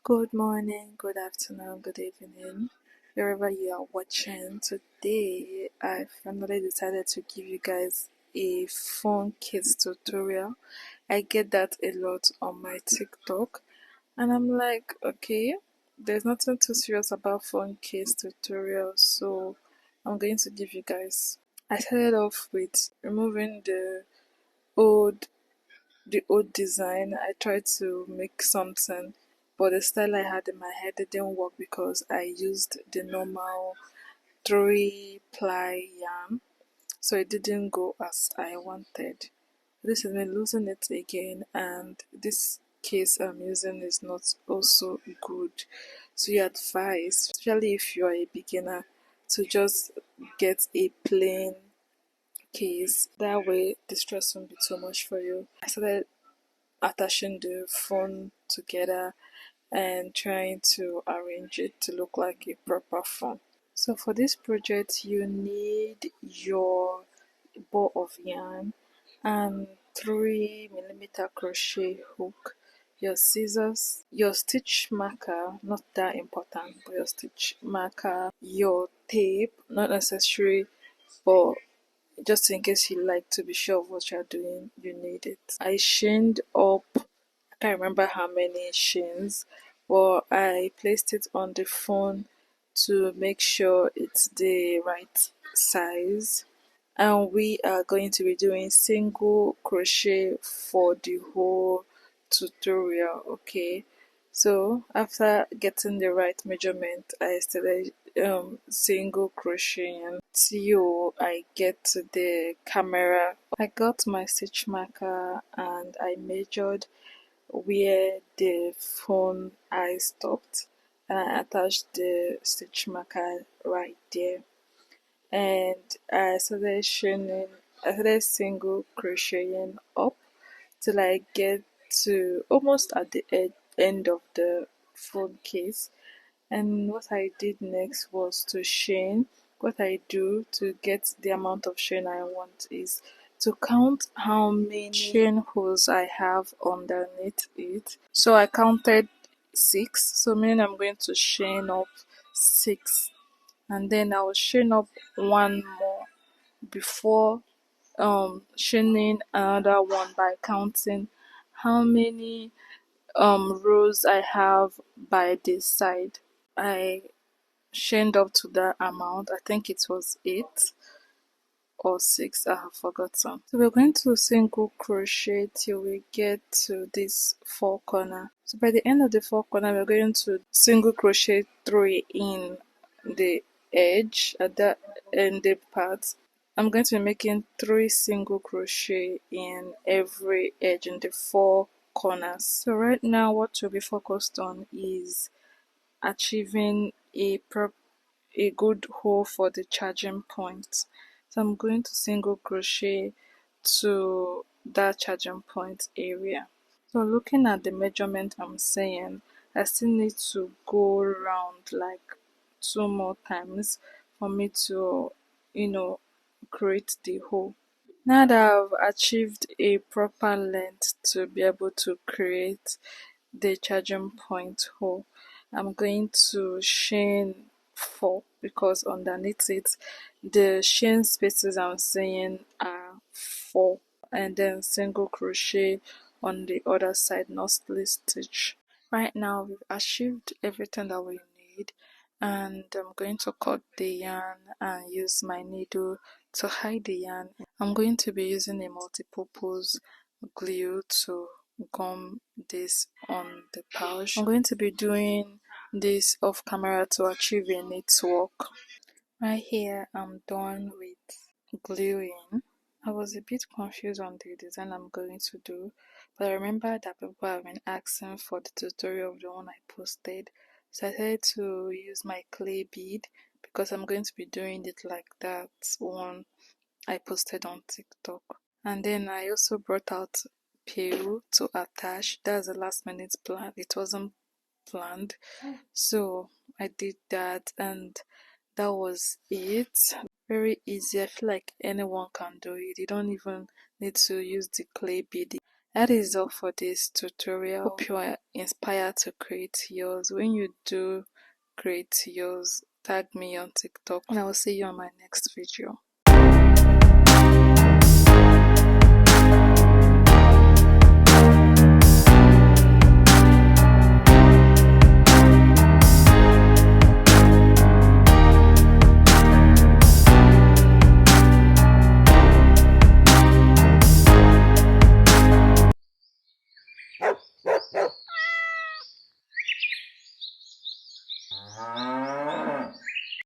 Good morning, good afternoon, good evening, wherever you are watching. Today, I finally decided to give you guys a Phonecase tutorial. I get that a lot on my TikTok, and I'm like, okay, there's nothing too serious about Phonecase tutorials, so I'm going to give you guys. I started off with removing old the old design. I tried to make something, but the style I had in my head didn't work because I used the normal 3-ply yarn, so it didn't go as I wanted. This is me losing it again, and this case I'm using is not also good. So you advise, especially if you are a beginner, to just get a plain case. That way the stress won't be too much for you. I started attaching the phone together and trying to arrange it to look like a proper phone. So for this project you need your ball of yarn and 3mm crochet hook, your scissors, your stitch marker, not that important, but your stitch marker, your tape, not necessary, but just in case you like to be sure of what you're doing, you need it. I chained up, I can't remember how many chains, but I placed it on the phone to make sure it's the right size. And we are going to be doing single crochet for the whole tutorial. Okay, so after getting the right measurement, I started single crocheting till I get to the camera. I got my stitch marker and I measured where the phone eye stopped, and I attached the stitch marker right there. And I started single crocheting up till I get to almost at the end of the phone case. And what I did next was to chain. What I do to get the amount of chain I want is to count how many chain holes I have underneath it. So I counted 6, so meaning I'm going to chain up 6, and then I'll chain up one more before chaining another one by counting how many rows I have by this side. I chained up to that amount. I think it was 8 or 6, I have forgotten. So we're going to single crochet till we get to this 4 corner. So by the end of the 4 corner, we're going to single crochet 3 in the edge at the ended part. I'm going to be making 3 single crochet in every edge in the 4 corners. So right now what we'll be focused on is achieving a good hole for the charging point. So I'm going to single crochet to that charging point area. So looking at the measurement I'm saying, I still need to go around like 2 more times for me to, create the hole. Now that I've achieved a proper length to be able to create the charging point hole, I'm going to chain 4 because underneath it the chain spaces I'm saying are 4, and then single crochet on the other side, not split stitch. Right now we've achieved everything that we need, and I'm going to cut the yarn and use my needle to hide the yarn. I'm going to be using a multi-purpose glue to gum this on the pouch. I'm going to be doing this off camera to achieve a neat work. Right here I'm done with gluing. I was a bit confused on the design I'm going to do, but I remember that people have been asking for the tutorial of the one I posted, so I decided to use my clay bead because I'm going to be doing it like that one I posted on TikTok. And then I also brought out peel to attach. That's a last minute plan. It wasn't planned, so I did that, and that was it. Very easy. I feel like anyone can do it. You don't even need to use the clay bead. That is all for this tutorial. Hope you are inspired to create yours. When you do create yours, tag me on TikTok and I will see you on my next video.